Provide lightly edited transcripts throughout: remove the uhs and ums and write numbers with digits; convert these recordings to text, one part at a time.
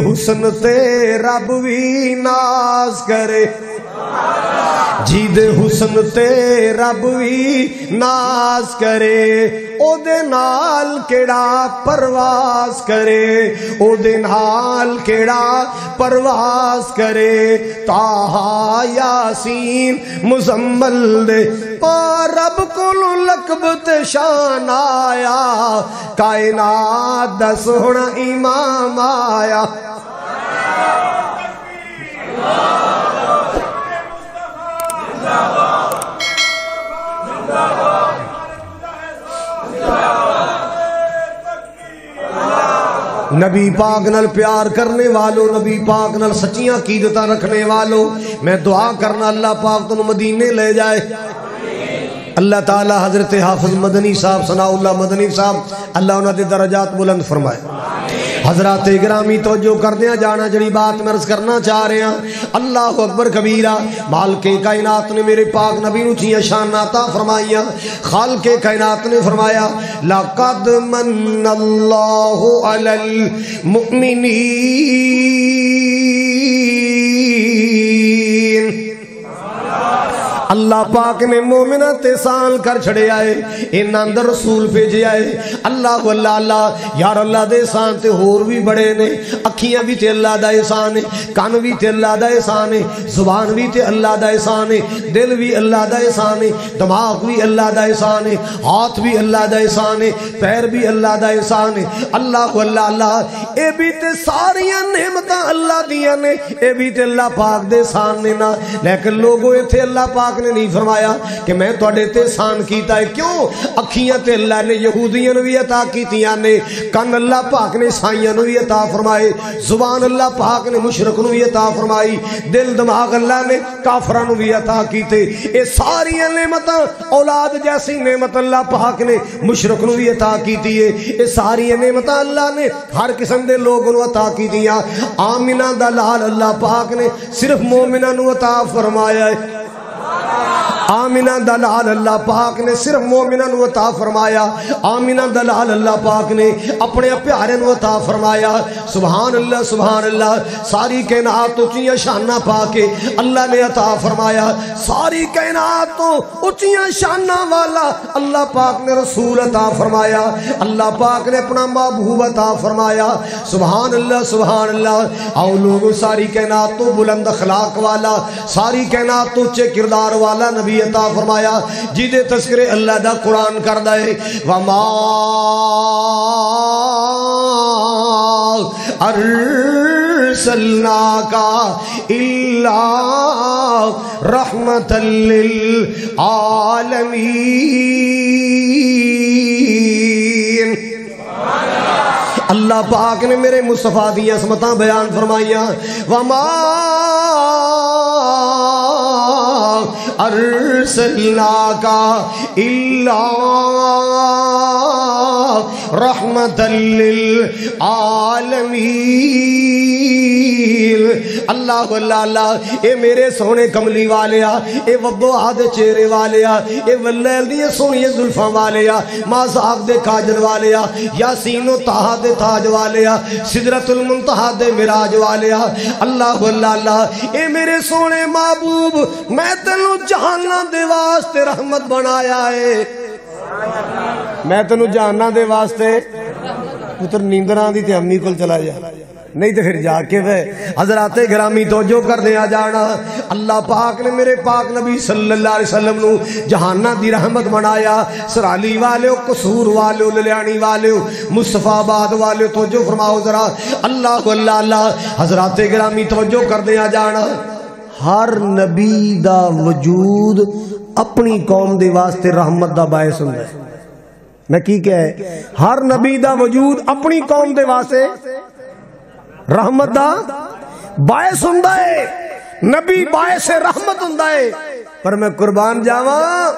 حسن تے رب بھی ناز کرے جی دے حسن تے رب بھی ناز کرے او دے نال کیڑا پرواز کرے او دے نال کیڑا پرواز کرے طٰہٰ یاسین مزمل دے پا رب کولو لقب تے شان آیا کائنات دا سوہنا امام آیا نبی پاک نال پیار کرنے والوں نبی پاک نال سچیاں عقیدتاں رکھنے والوں میں دعا کرنا اللہ پاک تنو مدینے لے جائے اللہ تعالی حضرت حافظ مدنی صاحب ثناء اللہ مدنی صاحب اللہ انہاں دے درجات بلند فرمائے حضرات گرامی توجہ کردیاں جانا جڑی بات میں عرض کرنا چاہ رہے ہیں اللہ اکبر کبیرہ مالک کائنات نے میرے پاک نبی نو چیئے شان عطا فرمائیاں خالق کائنات نے فرمایا لَقَدْ مَنَّ اللَّهُ عَلَى الْمُؤْمِنِينَ اللہ پاک نے مومنہ تحسان کر چھڑے آئے ان اندر رسول بھیجے آئے اللہ یار اللہ دے احسان تے ہور بھی بڑے نے اکھیاں بھی تے اللہ دا احسان ہے کان بھی تے اللہ دا احسان ہے زبان بھی تے اللہ دا احسان ہے دل بھی اللہ دا احسان ہے دماغ بھی اللہ دا احسان ہے ہاتھ بھی اللہ دا احسان ہے پیر بھی اللہ دا احسان ہے اللہ اے بھی تے ساریاں نعمتاں اللہ دیاں نے اے بھی تے اللہ پاک دے احسان نے نا لیکن لوگوں ایتھے اللہ پاک نے نہیں فرمایا کہ میں توڑے تے احسان کیتا ہے کیوں اکھیاں تے اللہ نے یہودیاں نو بھی عطا کیتیاں نے کان اللہ پاک نے عیسائیاں نو بھی عطا فرمائے زبان اللہ پاک نے مشرک نو بھی عطا فرمائی دل دماغ اللہ نے کافراں نو بھی عطا کیتے اے ساری نعمتاں اولاد جیسی نعمت اللہ پاک نے مشرک نو بھی عطا کیتی ہے اے ساری نعمتاں اللہ نے ہر قسم دے لوگوں نو عطا کیتیاں آمنہ دا لال اللہ پاک نے صرف مومنہ نو عطا فرمایا ہے آمینہ دلال اللہ پاک نے صرف مومنہ نو عطا فرمایا آمینہ دلال اللہ پاک نے اپنے پیارے نو عطا فرمایا سبحان اللہ ساری کائنات تو اچھیاں شانہ پاکے اللہ نے عطا فرمایا ساری کائنات تو اچھیاں شانہ والا اللہ پاک نے رسول عطا فرمایا اللہ پاک نے اپنا محبوب عطا فرمایا سبحان اللہ آؤ لوگوں ساری کائنات تو بلند اخلاق والا ساری کائنات تو اچھے کردار والا نبی عطا فرمایا جیدے تذکرے اللہ دا قرآن کر دائے وَمَا أَرْسَلْنَاكَ إِلَّا رَحْمَةً لِلْعَالَمِينَ اللہ پاک نے میرے مصطفیٰ دی عظمتاں بیان فرمائیاں وَمَا أرسلناك إلا رحمة للعالمين اللہ اے میرے سونے کملی والیا اے وضوحا دے چہرے والیا اے واللیل دی سونی زلفاں والیا مازاق دے کاجل والیا یاسین و طٰہٰ دے تاج والیا سدرۃ المنتہا دے مراج والیا اللہ اے میرے سونے محبوب میں تینو جہانہ دے واسطے رحمت بنایا ہے میں تینو جہانہ دے واسطے پتر نیندران دی تے امی کل چلا جا نہیں تو پھر جا کے وہ حضرات گرامی توجہ کر دیا جانا اللہ پاک نے میرے پاک نبی صلی اللہ علیہ وسلم نو جہانہ دی رحمت بنایا سرالی والے قصور والے للیانی والے مصطفیٰ آباد والے توجہ فرماؤ ذرا اللہ حضرات گرامی توجہ کر دیا جانا ہر نبی دا وجود اپنی قوم دے واسطے رحمت دا باعث ہوندا ہے میں کی کہے ہر نبی دا وجود اپنی قوم دے واسطے رحمت دا باعث ہوندا ہے نبی باعث رحمت ہوندا ہے پر میں قربان جاواں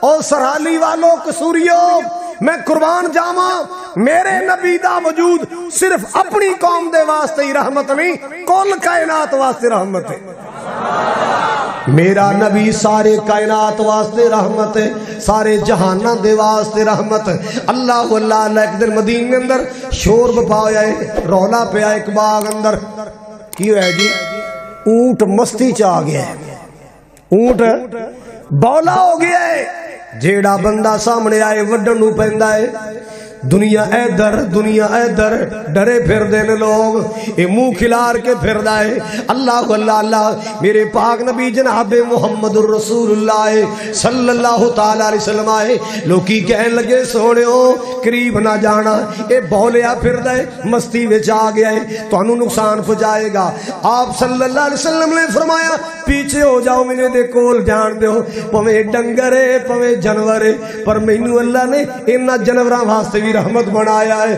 او سرالی والو قصوریو میں قربان جاواں میرے نبی دا وجود صرف اپنی قوم دے واسطے ہی رحمت نہیں کل کائنات واسطے رحمت ہے میرا نبی سارے کائنات واسطے رحمت ہے، سارے جہانہ دے واسطے رحمت۔ اللہ اللہ ایک دن مدینے اندر شور بپا ہویا ہے، رولا پیا ایک باغ اندر، کی ہویا جی؟ اونٹ مستی چاہ گیا ہے، اونٹ بولا ہو گیا ہے، جیڑا بندہ سامنے آئے وڈن نو پیندا ہے، دنیا ادھر دنیا ادھر، ڈرے پھر دینے لوگ، اے منہ کھلار کے پھر دائے۔ اللہ اللہ اللہ میرے پاک نبی جناب محمد الرسول اللہ صلی اللہ تعالیٰ علیہ وسلم آئے، لوکی کہنے لگے سونےو قریب نہ جانا، اے بولیا پھر دائے مستی وچ آ گیا ہے، تو انہوں نقصان پہنچائے گا۔ آپ صلی اللہ علیہ وسلم نے فرمایا پیچھے ہو جاؤ، میرے دے کول جان دیو، پویں ڈنگر ہے پویں جانور ہے، پر مینوں اللہ نے انہاں جانوراں واسطے بھی رحمت بنایا ہے،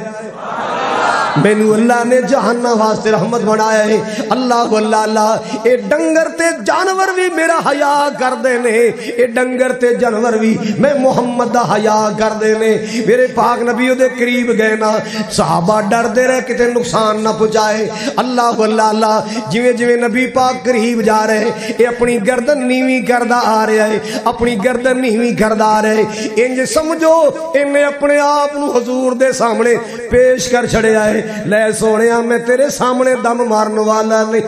مینو اللہ نے جہنم واسطے رحمت بنایا ہے۔ اللہ اللہ اللہ اے ڈنگر تے جانور بھی میرا حیا کر دینے، اے ڈنگر تے جانور بھی میں محمد دا حیا کر دینے۔ میرے پاک نبی دے قریب گئے نا، صحابہ ڈر دے رہے کتے نقصان نہ پہنچائے۔ اللہ اللہ اللہ جویں جویں نبی پاک قریب جا رہے، اے اپنی گردن نیویں کردا آ رہا ہے، اپنی گردن نیویں کردا آ رہا ہے، انج سمجھو انہیں اپنے آپ نو حضور دے سامنے پیش کر چھڑیا ہے، لے سونیا میں تیرے سامنے دم مارن والا نہیں۔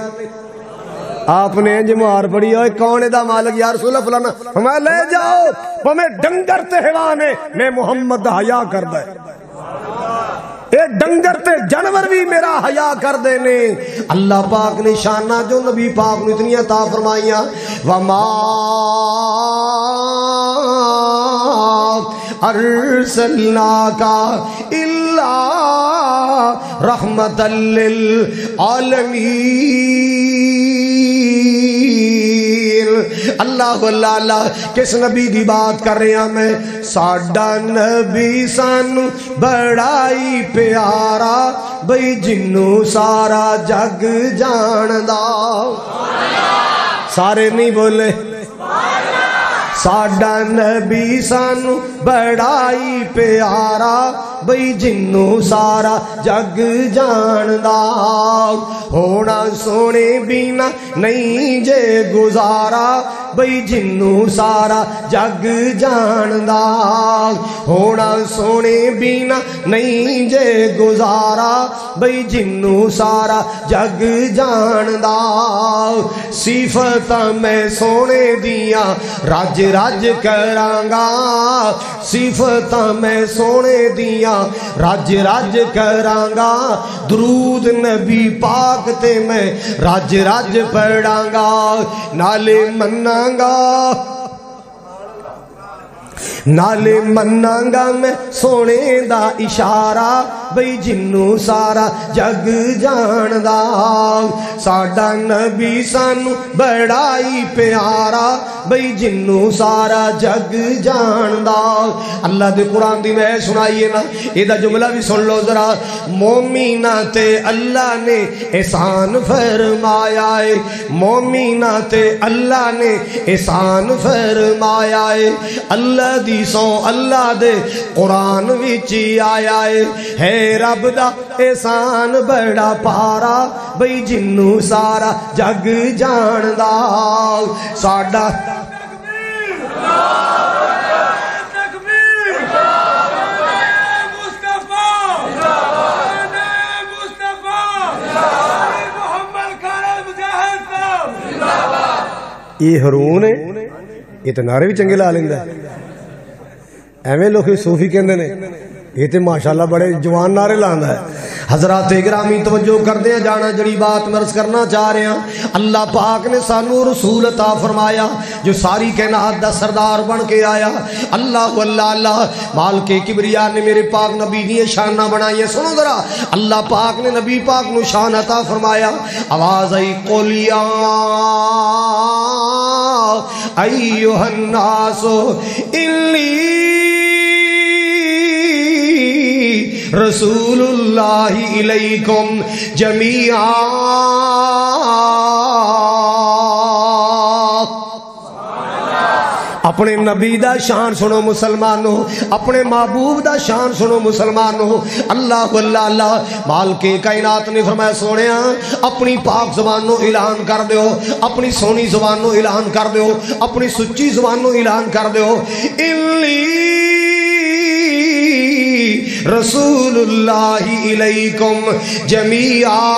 آپ نے انج مار پڑی ہوئے کون دا مالک یا رسول اللہ فلانا، میں لے جاؤ میں ڈنگر تے حیوانے میں محمد دا حیا کر دے، اے ڈنگر تے جانور بھی میرا حیا کر دینے۔ اللہ پاک نے شانہ جو نبی پاک نے اتنی عطا فرمائیاں، وما ارسلناک الا رحمتا للعالمین۔ اللہ اللہ اللہ کس نبی دی بات کر رہے ہیں میں؟ ساڈا نبی سانو بڑائی پیارا، بھئی جنوں سارا جگ جاندا، سارے نہیں بولے، ساڈا نبی سانو بڑائی پیارا، بھئی جنوں سارا جگ جاندا، ہونا سونے بینا نہیں جے گزارا، بھئی جنوں سارا جگ جاندا، ہونا سونے بینا نہیں جے گزارا، بھئی جنوں سارا جگ جاندا، صفت میں سونے دیاں راج راج کرانگا، صفت میں سونے دیاں راج راج کرانگا، درود نبی پاک تے میں راج راج پڑھانگا، نالے منانگا نالے منانگا میں سونے دا اشارہ، بھئی جنوں سارا جگ جاندا، ساڈا نبی سانو بڑائی پیارا، بھئی جنوں سارا جگ جاندا۔ اللہ دے قرآن دی میں سنائیے نا، ایدہ جملہ بھی سن لو ذرا، مومنہ تے اللہ نے احسان فرمایا ہے، مومنہ تے اللہ نے احسان فرمایا ہے، اللہ دی سو اللہ دے قرآن وچی آیا ہے رب دا احسان بڑا پارا، بھئی جنوں سارا جگ جاندا، ساڈا یہ ہرون ہے، یہ تو نعرے بھی چنگے لا لیندہ ہے، ایویں لوگ صوفی کہندے نے، یہ تے ماشاءاللہ بڑے جوان نعرے لاندا ہے۔ حضرات گرامی توجہ کر دیں، جانا جڑی بات مرض کرنا چاہ رہے ہیں، اللہ پاک نے سانو رسول عطا فرمایا جو ساری کائنات دا سردار بن کے آیا۔ اللہ اللہ اللہ مالک کبریا نے میرے پاک نبی دی شانہ بنائی ہے، سنو ذرا، اللہ پاک نے نبی پاک نو شان عطا فرمایا، آواز آئی قل یا ایھا الناس انی رسول اللہ علیکم جمیعا۔ اپنے نبی دا شان سنو مسلمانوں، اپنے محبوب دا شان سنو مسلمانوں۔ اللہ اللہ اللہ مالک کائنات نے فرمایا سونیا اپنی پاک زبانوں اعلان کر دیو، اپنی سونی زبانوں اعلان کر دیو، اپنی سچی زبانوں اعلان کر دیو، انی رسول اللہ الیکم جمیعا۔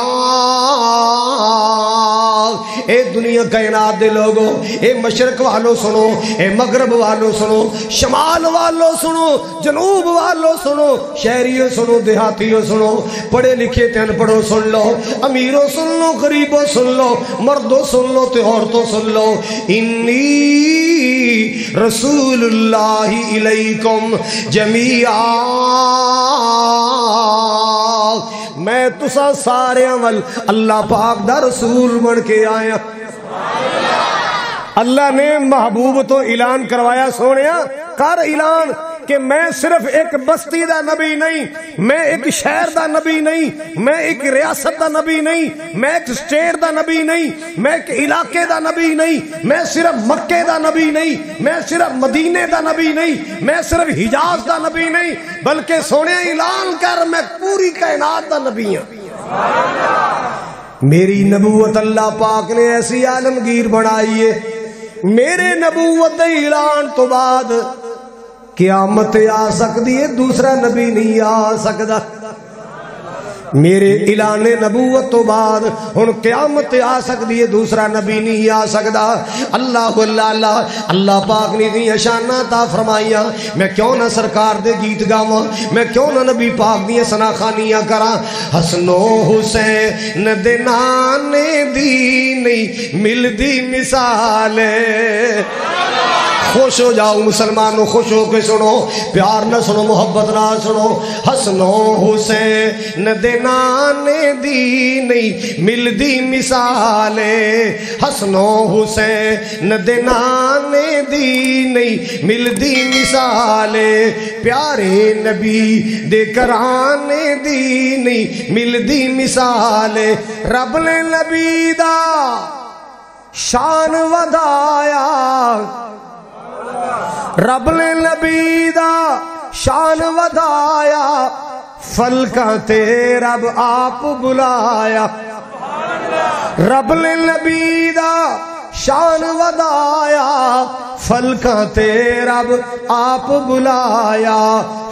اے دنیا کائنات دے لوگو، اے مشرق والوں سنو، اے مغرب والوں سنو، شمال والوں سنو، جنوب والوں سنو، شہریوں سنو، دیہاتیوں سنو، پڑھے لکھے تین پڑھو سن لو، امیروں سن لو، غریبوں سن لو، مردوں سن لو تے عورتوں سن لو، انی رسول اللہ الیکم جمیعا، میں تسا سارے عمل اللہ پاک دا رسول بن کے آیا۔ اللہ نے محبوب تو اعلان کروایا سونیا کر اعلان کہ میں صرف ایک بستی دا نبی نہیں، میں ایک شہر دا نبی نہیں، میں ایک ریاست دا نبی نہیں، میں ایک سٹیٹ دا نبی نہیں، میں ایک علاقے دا نبی نہیں، میں صرف مکے دا نبی نہیں، میں صرف مدینے دا نبی نہیں، میں صرف حجاز دا نبی نہیں، بلکہ سونے اعلان کر میں پوری کائنات دا نبی ہوں۔ میری نبوت اللہ پاک نے ایسی عالمگیر بنائی ہے، میرے نبوت اعلان تو بعد قیامت آ سکتی ہے، دوسرا نبی نہیں آ سکتا۔ میرے اعلان نبوت تو بعد ہن قیامت آ سکتی ہے، دوسرا نبی نہیں آ سکتا۔ اللہ اللہ اللہ اللہ پاک نے دی شاناں عطا فرمائیاں، میں کیوں نہ سرکار دے گیت گاواں، میں کیوں نہ نبی پاک دی ثنا خوانیاں کراں۔ حسن و حسین دے نانے دی نہیں ملدی مثال، خوش ہو جاؤ مسلمانوں، خوش ہو کے سنو، پیار نہ سنو، محبت نہ سنو۔ حسن و حسین دے نانے دی نہیں ملدی مثال، حسن و حسین دے نانے دی نہیں ملدی مثال، پیارے نبی دے کرانے دی نہیں ملدی مثال۔ رب نے نبی دا شان ودایا، رب نے نبی دا شان ودایا، فلکاں تے رب آپ بلایا۔ رب نے نبی دا شان ودایا، فلکاں تے رب آپ بلایا،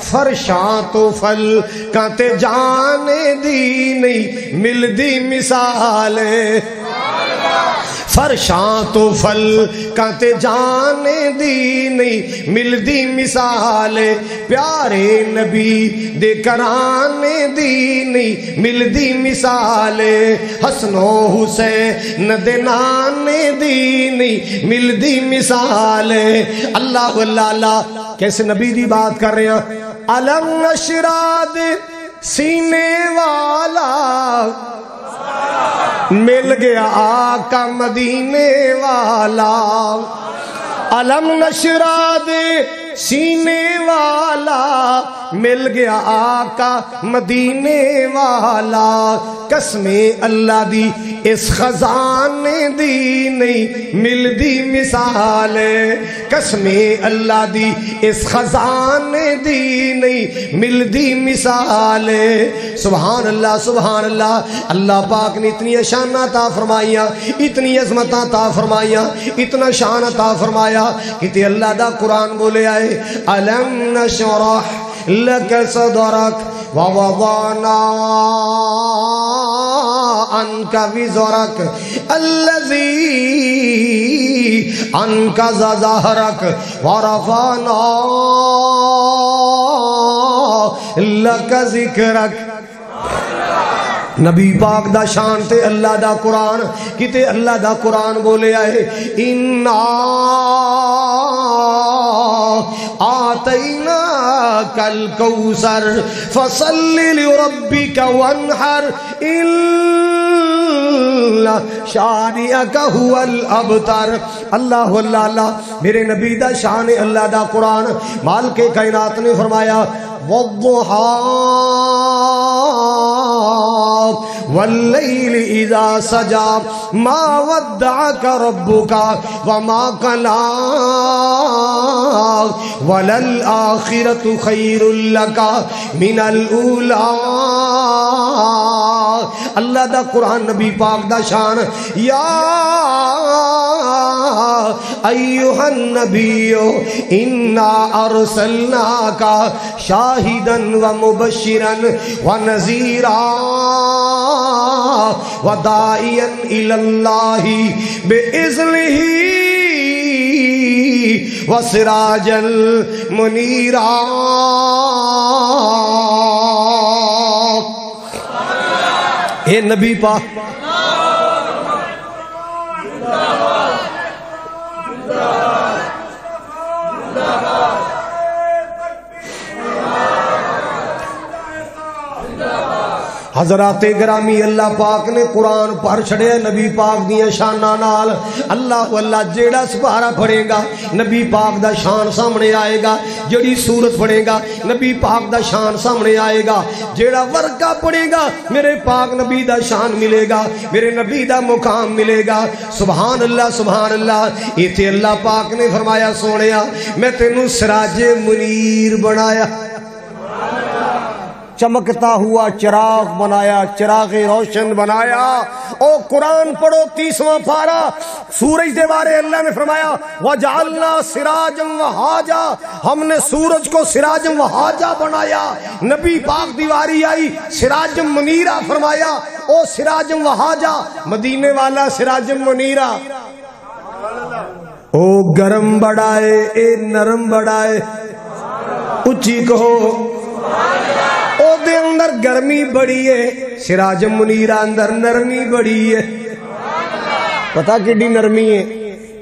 فرشاں تو فلکاں تے جانے دی نہیں ملدی مثال، فرشاں تو فلکاں تے جانے دی نہیں ملدی مثال، پیارے نبی دے کرانے دی نہیں ملدی مثال، حسن و حسین دے نانے دی نہیں ملدی مثال۔ اللہ اللہ اللہ کیسے نبی دی بات کر رہے ہیں۔ علم نشرح دے سینے والا مل گیا آقا مدینے والا، علم نشرح دے سینے والا مل گیا آقا مدینے والا، قسم اللہ دی اس خزانے دی نہیں ملدی مثال، قسم اللہ دی اس خزانے دی نہیں ملدی مثال۔ سبحان اللہ سبحان اللہ، اللہ پاک نے اتنی شان عطا فرمائیاں، اتنی عظمت عطا فرمائیاں، اتنا شان عطا فرمایا کہ اللہ دا قرآن بولے آئے ألم نشرح لك صدرك ووضعنا عنك وزرك الذي أنقض ظهرك ورفعنا لك ذكرك۔ نبی پاک دا شان تے اللہ دا قرآن، کتے اللہ دا قرآن بولے آئے اِنَّا آتَيْنَاكَ الْكَوْثَرَ فَصَلِّ لِرَبِّكَ وَانْحَرْ إِنَّ شَانِئَكَ هُوَ الْأَبْتَرُ۔ اللہ اللہ اللہ، میرے نبی دا شان اللہ دا قرآن، مالک کائنات نے فرمایا وَالضُّحَىٰ واللیل اذا سجا ما ودعک ربک وما قلا وللآخرۃ خیر لک من الاولی. اللہ دا قرآن نبی پاک دا شان. یا ایھا النبی انا ارسلناک شاہدا ومبشرا ونذیرا وداعیا الی اللہ باذنہ وسراجا منیرا. اے نبی پاک حضرات گرامی اللہ پاک نے قرآن پڑھ چھڑے نبی پاک دیا شانہ نال. اللہ واللہ جیڑا سپارہ پڑھے گا نبی پاک دا شان سامنے آئے گا. جیڑی سورت پڑھے گا نبی پاک دا شان سامنے آئے گا. جیڑا ورقہ پڑھے گا میرے پاک نبی دا شان ملے گا, میرے نبی دا مقام ملے گا. سبحان اللہ سبحان اللہ. ایتھے اللہ پاک نے فرمایا سونیا میں تینوں سراج منیر بنایا, چمکتا ہوا چراغ بنایا, چراغ روشن بنایا. او قرآن پڑھو 30واں پارہ سورج دے بارے اللہ نے فرمایا وَجَعَلْنَا سِرَاجًا وَهَاجًا, ہم نے سورج کو سراج وہاجا بنایا. نبی پاک دیواری آئی سراج منیرہ فرمایا. او سراج وہاجا مدینے والا سراج منیرہ. او گرم بڑھائے اے نرم بڑھائے, اچھی کہو او دے اندر گرمی بڑی ہے, سراج منیرہ اندر نرمی بڑی ہے. پتہ کڈی نرمی ہے.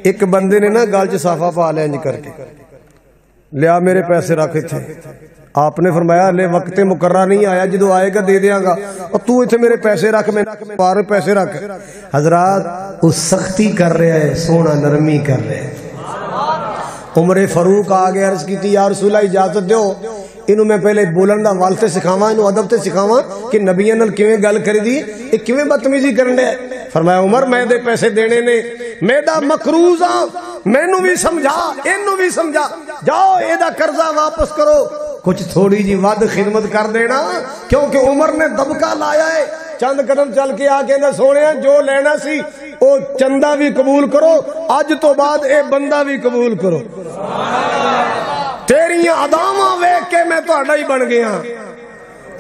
ایک بندے نے نا گال چ صافہ پا لیا انج کر کے, لیا میرے پیسے رکھے تھے. آپ نے فرمایا لے وقت مقررہ نہیں آیا, جدو آئے گا دے دیاں گا, اور تو اتنے میرے پیسے رکھ, میں پارے پیسے رکھ. حضرات اس سختی کر رہے ہیں, سونا نرمی کر رہے ہیں. عمر فاروق آگے عرض کی تھی یا رسول اللہ اجازت دیو انہوں میں پہلے بولن دا والتے سکھاواں, انہوں ادب تے سکھاواں کہ نبیاں نال کیویں گل کری دی, ایک کیویں بدتمیزی کرن دے. فرمایا عمر میں دے پیسے دینے نے, میں دا مقروض ہاں, مینوں بھی سمجھا اینوں بھی سمجھا, جاؤ اے دا قرضہ واپس کرو, کچھ تھوڑی جی ود خدمت کر دینا. کیونکہ عمر نے دبکا لایا ہے. چند قدم چل کے آ کے سونے جو لینا سی او چندہ بھی قبول کرو, اج تو بعد اے بندہ بھی قبول کرو. تیریاں اداواں ویکھ کے میں تہاڈا ہی بن گیا.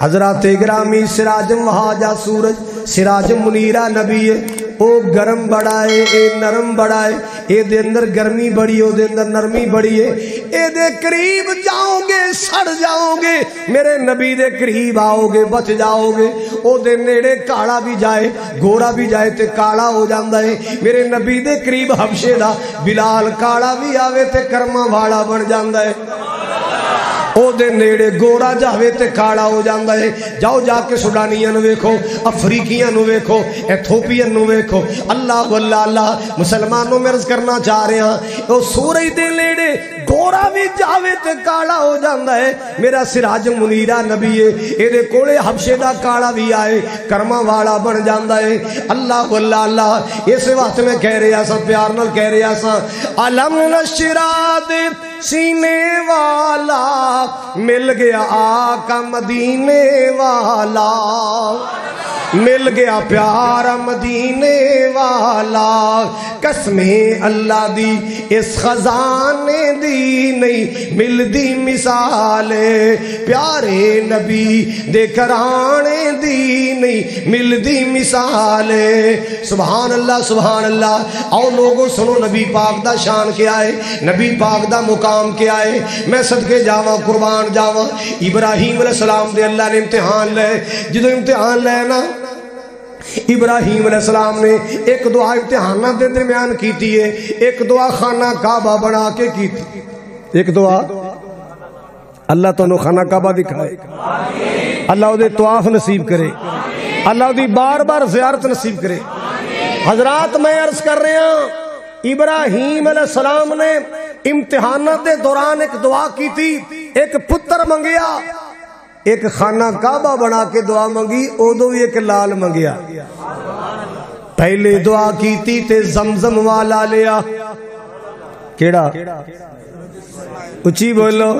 حضرات گرامی سراج وہاجا سورج سراج منیرہ نبی ہے. او گرم بڑھائے اے نرم بڑھائے, اے دے اندر گرمی بڑی او دے اندر نرمی بڑی ہے. اے دے قریب جاؤ گے سڑ جاؤ گے, میرے نبی دے قریب آؤ گے بچ جاؤ گے. او دے نیڑے کالا بھی جائے گورا بھی جائے تے کالا ہو جاندا ہے. میرے نبی دے قریب حبشے دا بلال کالا بھی آوے تے کرما والا بن جاندا ہے. او دے نیڑے گورا جاوے تے کالا ہو جاندا ہے. جاؤ جا کے سوڈانیاں نو ویکھو, افریقیاں نو ویکھو, ایتھوپیاں نو ویکھو. اللہ واللہ اللہ مسلمانوں میں عرض کرنا چاہ رہے ہیں او سورج دے نیڑے گورا بھی جاوے تے کالا ہو جاندا ہے. میرا سراج منیرہ نبی ہے, اے دے کولے حبشے دا کالا بھی آئے کرما والا بن جاندا ہے. اللہ واللہ اللہ. اس وقت میں کہہ رہا سا, پیار نال کہہ رہا سا, علم نشرا دے سینے والا مل گیا آقا مدینے والا, مل گیا پیارا مدینے والا. قسمیں اللہ دی اس خزانے دی نہیں مل دی مثال, پیارے نبی دے کرانے دی نہیں مل دی مثال. سبحان اللہ سبحان اللہ. آؤ لوگوں سنو نبی پاک دا شان کیا ہے, نبی پاک دا مقام کیا ہے. میں صدقے جاواں قربان جاواں, ابراہیم علیہ السلام دے اللہ نے امتحان لے. جدو امتحان لے نا ابراہیم علیہ السلام نے ایک دعا امتحانہ دے درمیان کیتی ہے, ایک دعا خانہ کعبہ بنا کے کیتی. ایک دعا اللہ تو خانہ کعبہ دکھائے, اللہ دے طواف نصیب کرے, اللہ دی بار بار زیارت نصیب کرے. حضرات میں عرض کر رہے ہیں ابراہیم علیہ السلام نے امتحانات دے دوران ایک دعا کی تھی, ایک پتر منگیا. ایک خانہ کعبہ بنا کے دعا منگی ادو بھی ایک لال منگیا پہلے دعا کیتی تے زمزم والا لیا کیڑا اچھی بولو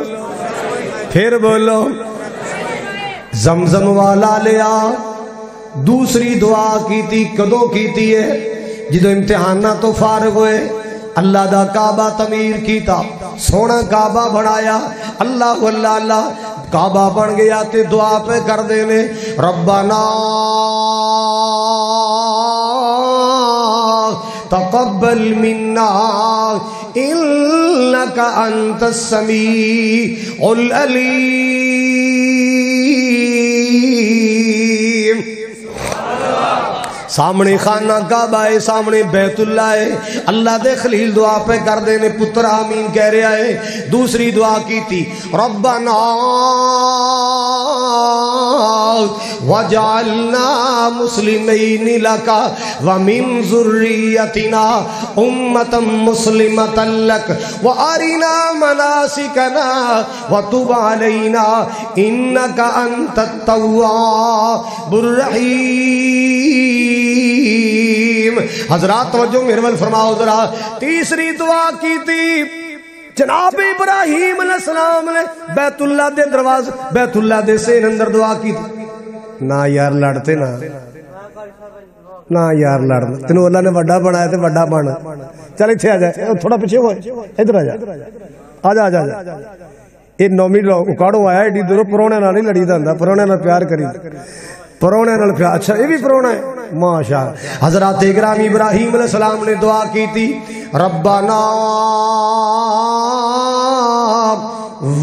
پھر بولو زمزم والا لیا دوسری دعا کیتی کدو کیتی ہے جدو امتحانہ تو فارغ ہوئے اللہ دا کعبہ تعمیر کیتا سونا کعبہ بنایا اللہ اللہ اللہ کعبہ بن گیا تے دعا پہ کر دینے ربنا تقبل منا انک انت السمیع العلیم سامنے خانہ کعبہ ہے سامنے بیت اللہ ہے اللہ دے خلیل دعا پہ کر دینے پتر آمین کہہ رہا ہے دوسری دعا کی تھی ربنا وجعلنا مسلمین لکا ومن ذریتنا امتا مسلمتا لک وارنا مناسکنا وتب علینا انکا انت التواب الرحیم حضرات توجہ میرے ول فرماؤ ذرا تیسری دعا کی تھی جناب ابراہیم علیہ السلام نے بیت اللہ دے دروازے بیت اللہ دے سین اندر دعا کی تھی نا یار لڑتے نا یار لڑ تینوں اللہ نے وڈا بنایا تے وڈا بن چل اتنے آ جائے تھوڑا پیچھے ہوئے ادھر آ جا آ جا یہ نومی اکاڑوں آیا ایڈی دوروں پرونے نال نہیں لڑی دا پرونے نال پیار کری پرونے نال پیار اچھا یہ بھی پرونا ہے ماشاءاللہ حضرات اکرام ابراہیم علیہ السلام نے دعا کی تھی ربنا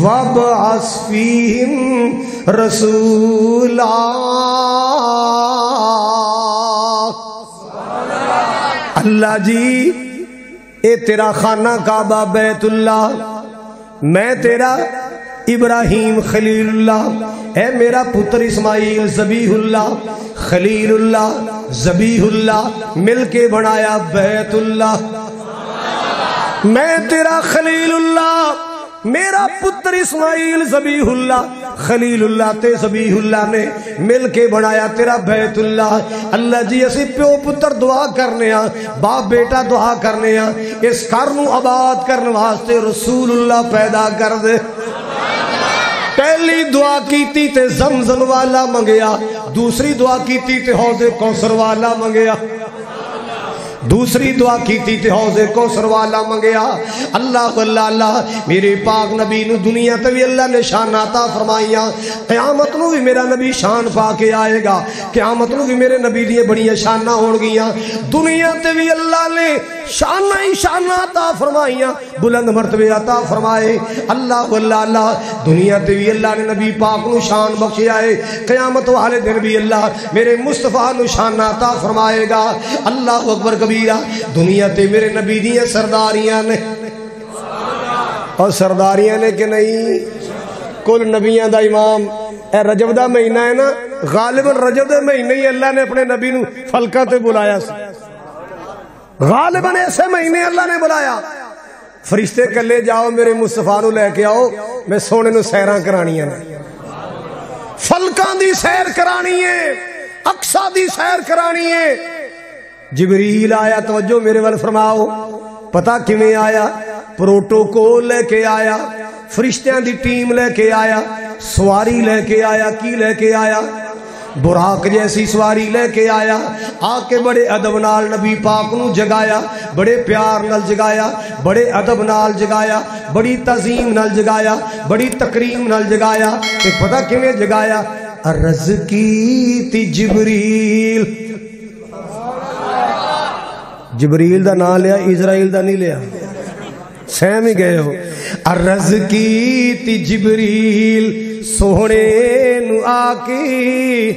وابعث فیہم رسولا اللہ جی اے تیرا خانہ کعبہ بیت اللہ میں تیرا ابراہیم خلیل اللہ اے میرا پتر اسماعیل ذبیح اللہ خلیل اللہ ذبیح اللہ مل کے بنایا بیت اللہ میں تیرا خلیل اللہ میرا پتر اسماعیل ذبیح اللہ خلیل اللہ تے ذبیح اللہ نے مل کے بنایا تیرا بیت اللہ اللہ جی اسی پیو پتر دعا کرنے ہاں باپ بیٹا دعا کرنے ہاں اس کرنو آباد کرنے واسطے رسول اللہ پیدا کر دے پہلی دعا کیتی تے زمزم والا منگیا دوسری دعا کیتی تے حوض کوثر والا منگیا دوسری دعا کیتی تے حوض کوثر والا منگیا اللہ اللہ اللہ میرے پاک نبی نو دنیا تے بھی اللہ نے شان عطا فرمائیاں قیامت نو بھی میرا نبی شان پا کے آئے گا قیامت نو بھی میرے نبی دیے بڑی شاناں ہون گیاں دنیا تے بھی اللہ نے شاناں ہی شاناں عطا فرمائیاں بلند مرتبے عطا فرمائے اللہ اللہ اللہ دنیا تے بھی اللہ نے نبی پاک نو شان بخشے آئے قیامت والے دن بھی اللہ میرے مصطفیٰ نو شان عطا فرمائے گا اللہ اکبر کبھی دنیا تے میرے نبی دیاں سرداریاں نے اور سرداریاں نے کہ نہیں کل نبیاں دا امام اے رجب دا مہینہ ہے نا غالباً رجب دا مہینہ ہی اللہ نے اپنے نبی نو فلکہ تے بلایا غالباً ایسے مہینے اللہ نے بلایا فرشتے کلے جاؤ میرے مصطفیٰ نو لے کے آؤ میں سونے نو سیراں کرانیاں فلکاں دی سیر کرانی ہے اقصا دی سیر کرانی ہے جبریل آیا توجہ میرے ول فرماؤ پتہ کیویں آیا پروٹوکول لے کے آیا فرشتیاں دی ٹیم لے کے آیا سواری لے کے آیا کی لے کے آیا براق جیسی سواری لے کے آیا آ کے بڑے ادب نال نبی پاک نو جگایا بڑے پیار نال جگایا بڑے ادب نال جگایا بڑی تعظیم نال جگایا بڑی تکریم نال جگایا تے پتہ کیویں جگایا عرض کی تی جبریل جبریل دا نام لیا اسرائیل دا نہیں لیا سہم ہی گئے ہو عرض کی تی جبریل سونے نو آکی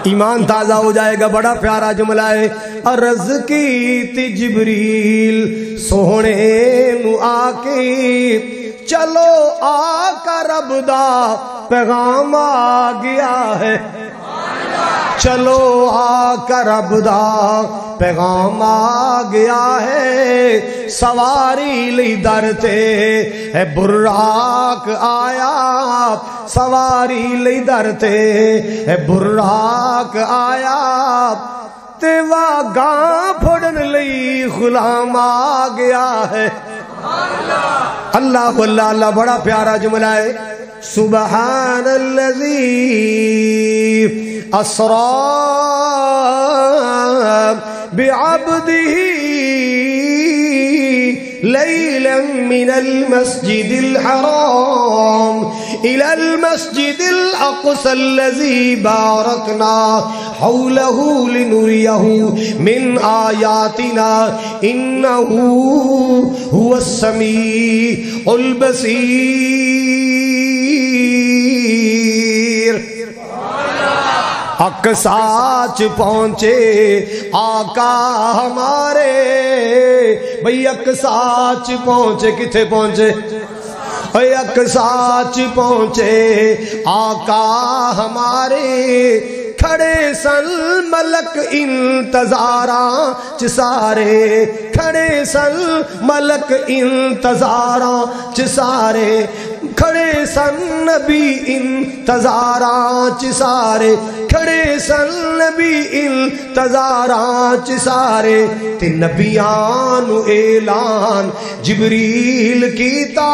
ایمان تازہ ہو جائے گا بڑا پیارا جملہ ہے عرض کی تی جبریل سونے نو آکی چلو آقا رب دا پیغام آ گیا ہے چلو آ کر ابدا پیغام آ گیا ہے، سواری لی در تے ہے براق آیا، سواری لی در تے ہے براق آیا، تے واگاں پھڑن لئی غلام آ گیا ہے۔ اللہ اللہ اللہ، بڑا پیارا جملہ ہے۔ سبحان الذی اسری بعبده ليلا من المسجد الحرام إلى المسجد الأقصى الذي باركنا حوله لنريه من آياتنا إنه هو السميع البصير۔ اقصاچ پہنچے آقا ہمارے، بھئی اقصاچ پہنچے، کتھے پہنچے؟ اقصاچ پہنچے آقا ہمارے، کھڑے سن ملک انتظاراں چ سارے، کھڑے سن ملک انتظاراں چ سارے، کھڑے سن نبی انتظاراں چ سارے، کھڑے سن نبی انتظاراں چ سارے، تے نبیان اعلان جبریل کیتا،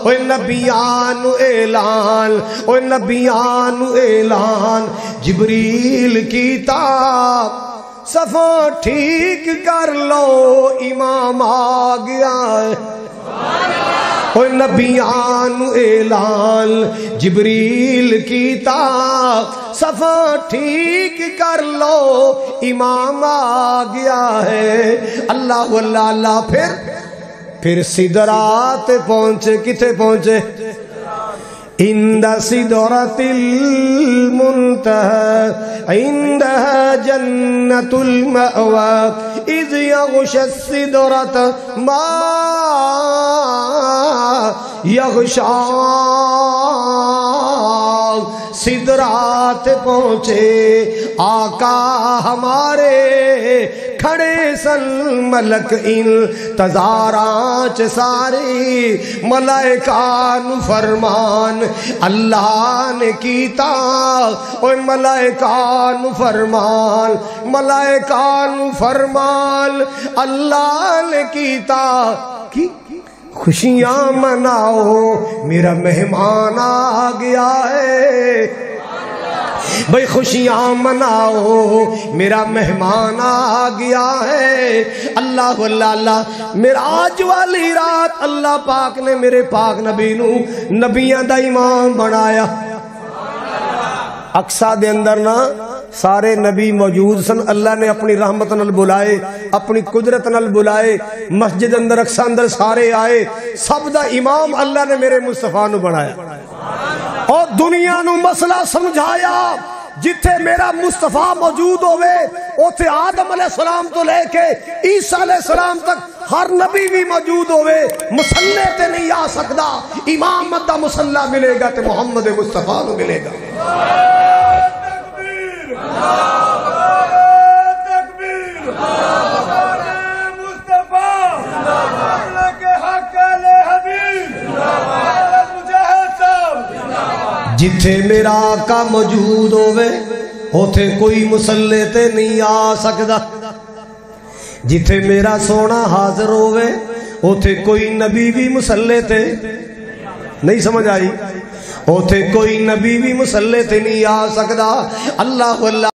اوے نبیان اعلان، اوے نبیان اعلان جبریل کیتا، صفا ٹھیک کر لو امام آ گیا ہے۔ اوے نبیان اعلان جبریل کیتا، صفا ٹھیک کر لو امام آ گیا ہے۔ اللہ اللہ اللہ، پھر سدرات پہنچے، کتے پہنچے؟ عند سدرۃ المنتہى عندها جنۃ المأوى اذ یغشی السدرۃ ما یغشی۔ سدرات پہنچے آقا ہمارے، کھڑے سن ملک انتظاراں چ سارے، ملائکان فرمان اللہ نے کیتا، اوے ملائکان فرمان، ملائکان فرمان اللہ نے کیتا، کی خوشیاں مناؤ میرا مہمان آ گیا ہے، بھئی خوشیاں مناؤ میرا مہمان آ گیا ہے۔ اللہ اللہ اللہ، معراج والی رات اللہ پاک نے میرے پاک نبی نو نبیاں دا امام بنایا۔ اقصا دے اندر نا سارے نبی موجود سن، اللہ نے اپنی رحمت نال بلائے، اپنی قدرت نال بلائے، مسجد اندر اقصا اندر سارے آئے، سب دا امام اللہ نے میرے مصطفیٰ نو بنایا، اور دنیا نو مسئلہ سمجھایا، جتھے میرا مصطفیٰ موجود ہوئے اوتھے آدم علیہ السلام تو لے کے عیسیٰ علیہ السلام تک ہر نبی بھی موجود ہوئے، مسلح تے نہیں آ سکدا، امامت دا مسلح ملے گا تے محمد مصطفیٰ نو ملے گا۔ جتھے میرا آقا موجود ہوئے اوتھے کوئی مسلح تے نہیں آ سکدا، جتھے میرا سونا حاضر ہوئے اوتھے کوئی نبی بھی مسلح تے نہیں، سمجھ آئی؟ اوتھے کوئی نبی بھی مسلح تے نہیں آ سکدا۔ اللہ اللہ